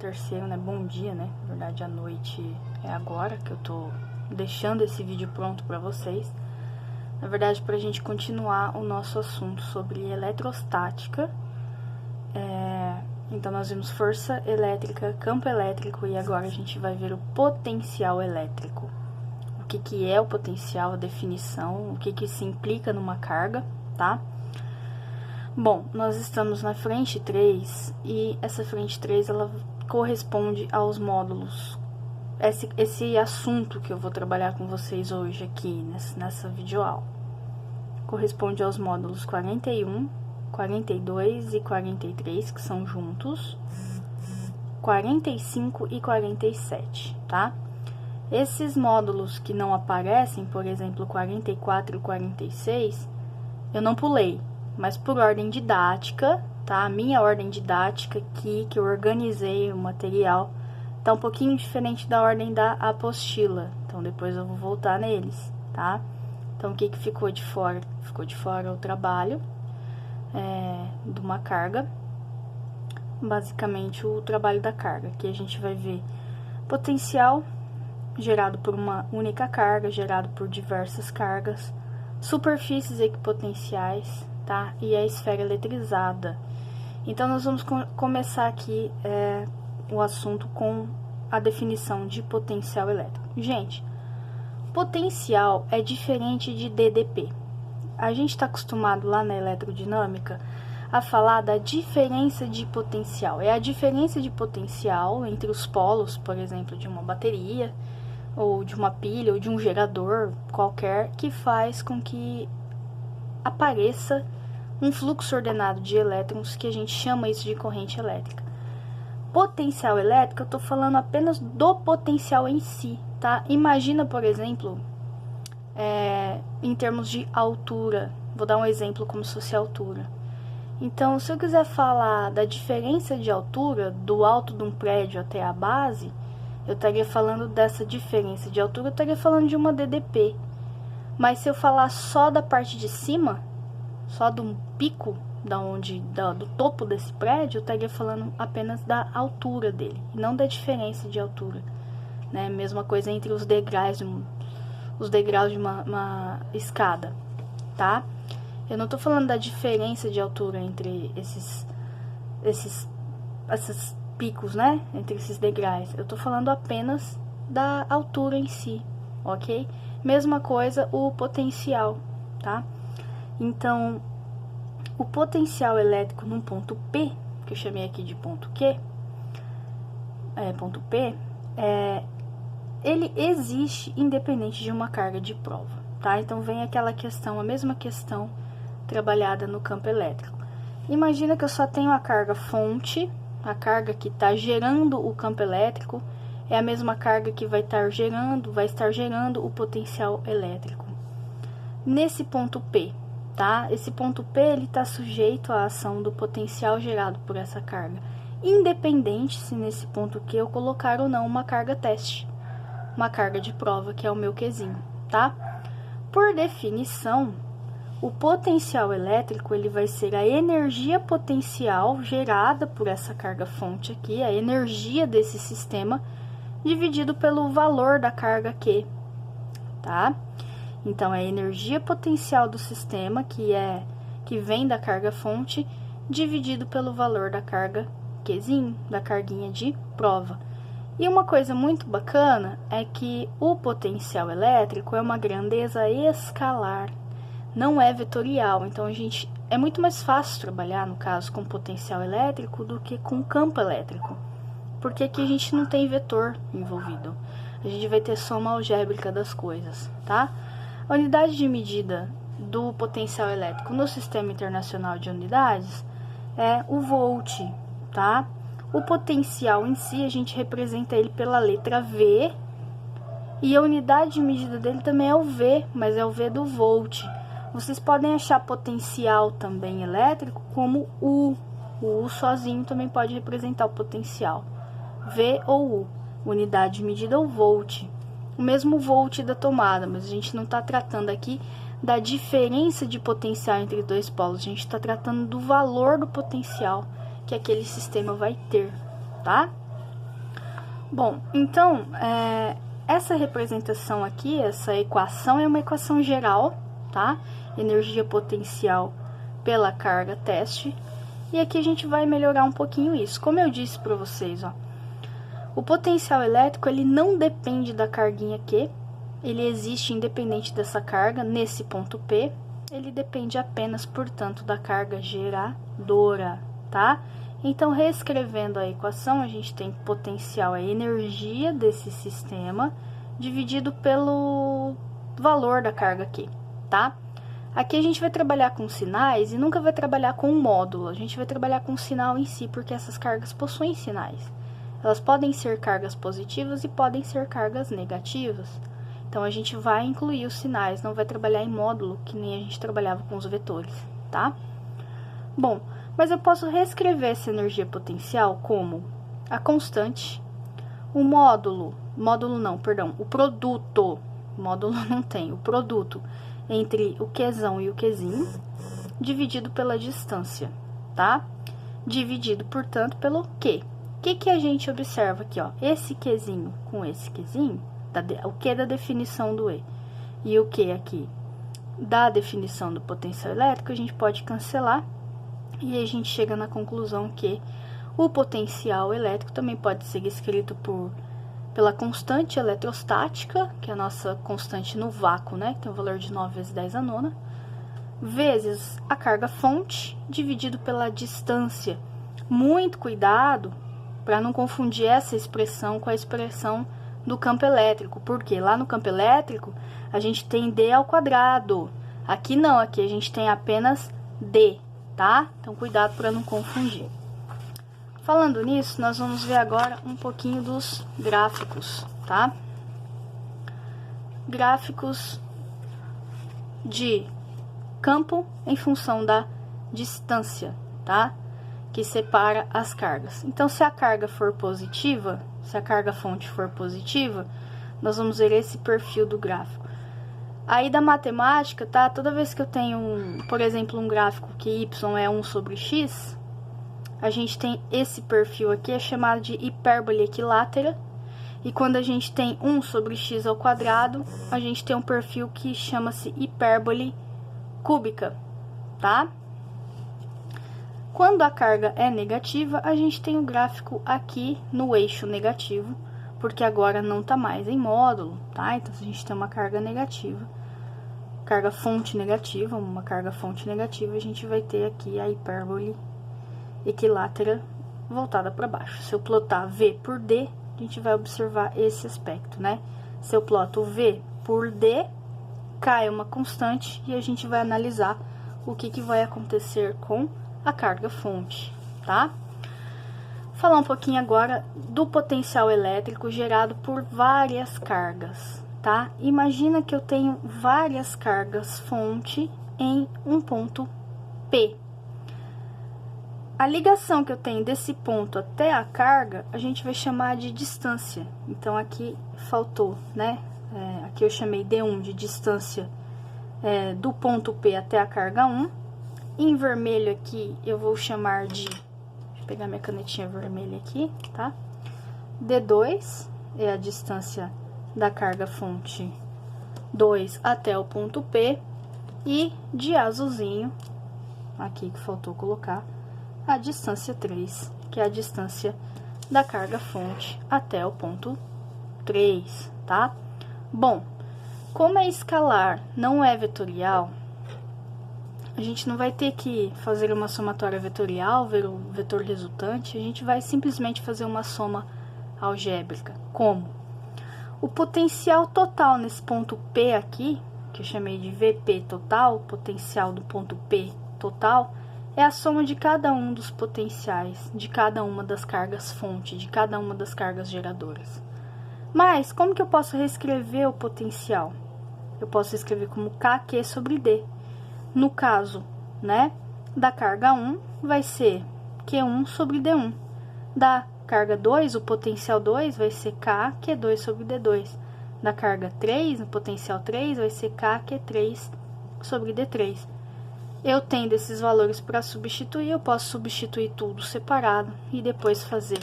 terceiro, né? Bom dia, né? Na verdade, a noite é agora que eu tô deixando esse vídeo pronto pra vocês. Na verdade, pra gente continuar o nosso assunto sobre eletrostática. Então, nós vimos força elétrica, campo elétrico e agora a gente vai ver o potencial elétrico. O que é o potencial, a definição, o que se implica numa carga, tá? Bom, nós estamos na frente 3 e essa frente 3, ela corresponde aos módulos. Esse assunto que eu vou trabalhar com vocês hoje aqui, nessa videoaula, corresponde aos módulos 41, 42 e 43, que são juntos, 45 e 47, tá? Esses módulos que não aparecem, por exemplo, 44 e 46, eu não pulei, mas por ordem didática, tá? A minha ordem didática aqui, que eu organizei o material, tá um pouquinho diferente da ordem da apostila. Então, depois eu vou voltar neles, tá? Então, o que ficou de fora? Ficou de fora o trabalho de uma carga. Basicamente, o trabalho da carga. Aqui a gente vai ver potencial gerado por uma única carga, gerado por diversas cargas, superfícies equipotenciais, tá? E a esfera eletrizada. Então, nós vamos começar aqui o assunto com a definição de potencial elétrico. Gente, potencial é diferente de DDP. A gente está acostumado lá na eletrodinâmica a falar da diferença de potencial. É a diferença de potencial entre os polos, por exemplo, de uma bateria, ou de uma pilha, ou de um gerador qualquer, que faz com que apareça um fluxo ordenado de elétrons, que a gente chama isso de corrente elétrica. Potencial elétrico, eu tô falando apenas do potencial em si, tá? Imagina, por exemplo, em termos de altura. Vou dar um exemplo como se fosse altura. Então, se eu quiser falar da diferença de altura do alto de um prédio até a base, eu estaria falando dessa diferença de altura, eu estaria falando de uma DDP. Mas se eu falar só da parte de cima, só do pico, do topo desse prédio, eu estaria falando apenas da altura dele, e não da diferença de altura, né? Mesma coisa entre os degraus de uma escada, tá? Eu não tô falando da diferença de altura entre esses picos, né? Entre esses degraus. Eu tô falando apenas da altura em si, ok? Mesma coisa o potencial, tá? Então, o potencial elétrico num ponto P, que eu chamei aqui de ponto Q, ponto P, ele existe independente de uma carga de prova, tá? Então, vem aquela questão, a mesma questão trabalhada no campo elétrico. Imagina que eu só tenho a carga fonte, a carga que está gerando o campo elétrico, é a mesma carga que vai estar gerando o potencial elétrico. Nesse ponto P, tá? Esse ponto P, ele está sujeito à ação do potencial gerado por essa carga, independente se nesse ponto Q eu colocar ou não uma carga teste, uma carga de prova, que é o meu Qzinho, tá? Por definição, o potencial elétrico, ele vai ser a energia potencial gerada por essa carga fonte aqui, a energia desse sistema, dividido pelo valor da carga Q, tá? Então, é a energia potencial do sistema, que vem da carga fonte, dividido pelo valor da carga Qzinho, da carguinha de prova. E uma coisa muito bacana é que o potencial elétrico é uma grandeza escalar, não é vetorial. Então, é muito mais fácil trabalhar, no caso, com potencial elétrico do que com campo elétrico, porque aqui a gente não tem vetor envolvido. A gente vai ter soma algébrica das coisas, tá? A unidade de medida do potencial elétrico no Sistema Internacional de Unidades é o volt, tá? O potencial em si, a gente representa ele pela letra V, e a unidade de medida dele também é o V, mas é o V do volt. Vocês podem achar potencial também elétrico como U. O U sozinho também pode representar o potencial. V ou U. Unidade de medida o volt. O mesmo volt da tomada, mas a gente não está tratando aqui da diferença de potencial entre dois polos. A gente está tratando do valor do potencial que aquele sistema vai ter, tá? Bom, então, essa representação aqui, essa equação é uma equação geral, tá? Energia potencial pela carga teste. E aqui a gente vai melhorar um pouquinho isso. Como eu disse para vocês, ó, o potencial elétrico, ele não depende da carguinha Q, ele existe independente dessa carga, nesse ponto P, ele depende apenas, portanto, da carga geradora, tá? Então, reescrevendo a equação, a gente tem que potencial é a energia desse sistema dividido pelo valor da carga Q, tá? Aqui a gente vai trabalhar com sinais e nunca vai trabalhar com um módulo, a gente vai trabalhar com o sinal em si, porque essas cargas possuem sinais. Elas podem ser cargas positivas e podem ser cargas negativas. Então, a gente vai incluir os sinais, não vai trabalhar em módulo, que nem a gente trabalhava com os vetores, tá? Bom, mas eu posso reescrever essa energia potencial como a constante, o o produto, módulo não tem, o produto entre o Qzão e o Qzinho, dividido pela distância, tá? Dividido, portanto, pelo Q. O que a gente observa aqui, ó? Esse Qzinho com esse Qzinho, o Q da definição do E e o Q aqui da definição do potencial elétrico, a gente pode cancelar e a gente chega na conclusão que o potencial elétrico também pode ser escrito pela constante eletrostática, que é a nossa constante no vácuo, né? Tem o valor de 9 vezes 10 a nona, vezes a carga fonte, dividido pela distância. Muito cuidado para não confundir essa expressão com a expressão do campo elétrico, porque lá no campo elétrico a gente tem D ao quadrado. Aqui não, aqui a gente tem apenas D, tá? Então, cuidado para não confundir. Falando nisso, nós vamos ver agora um pouquinho dos gráficos, tá? Gráficos de campo em função da distância, tá? Que separa as cargas. Então, se a carga for positiva, se a carga fonte for positiva, nós vamos ver esse perfil do gráfico. Aí da matemática, tá? Toda vez que eu tenho, por exemplo, um gráfico que y é 1 sobre x, a gente tem esse perfil aqui, é chamado de hipérbole equilátera. E quando a gente tem 1 sobre x ao quadrado, a gente tem um perfil que chama-se hipérbole cúbica, tá? Quando a carga é negativa, a gente tem o gráfico aqui no eixo negativo, porque agora não tá mais em módulo, tá? Então, se a gente tem uma carga negativa, carga fonte negativa, uma carga fonte negativa, a gente vai ter aqui a hipérbole equilátera voltada para baixo. Se eu plotar V por D, a gente vai observar esse aspecto, né? Se eu ploto V por D, cai uma constante e a gente vai analisar o que vai acontecer com a carga fonte, tá? Falar um pouquinho agora do potencial elétrico gerado por várias cargas, tá? Imagina que eu tenho várias cargas fonte em um ponto P. A ligação que eu tenho desse ponto até a carga, a gente vai chamar de distância. Então, aqui faltou, né? Aqui eu chamei D1 de distância do ponto P até a carga 1. Em vermelho aqui, eu vou chamar de... Deixa eu pegar minha canetinha vermelha aqui, tá? D2 é a distância da carga fonte 2 até o ponto P. E de azulzinho, aqui que faltou colocar, a distância 3, que é a distância da carga fonte até o ponto 3, tá? Bom, como é escalar, não é vetorial, a gente não vai ter que fazer uma somatória vetorial, ver o vetor resultante, a gente vai simplesmente fazer uma soma algébrica. Como? O potencial total nesse ponto P aqui, que eu chamei de VP total, potencial do ponto P total, é a soma de cada um dos potenciais, de cada uma das cargas fonte, de cada uma das cargas geradoras. Mas, como que eu posso reescrever o potencial? Eu posso escrever como KQ sobre D. No caso, né, da carga 1, vai ser Q1 sobre D1. Da carga 2, o potencial 2 vai ser K, Q2 sobre D2. Da carga 3, o potencial 3 vai ser K, Q3 sobre D3. Eu tendo esses valores para substituir, eu posso substituir tudo separado e depois fazer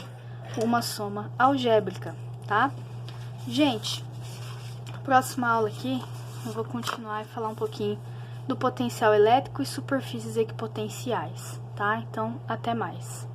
uma soma algébrica, tá? Gente, próxima aula aqui, eu vou continuar e falar um pouquinho do potencial elétrico e superfícies equipotenciais, tá? Então, até mais.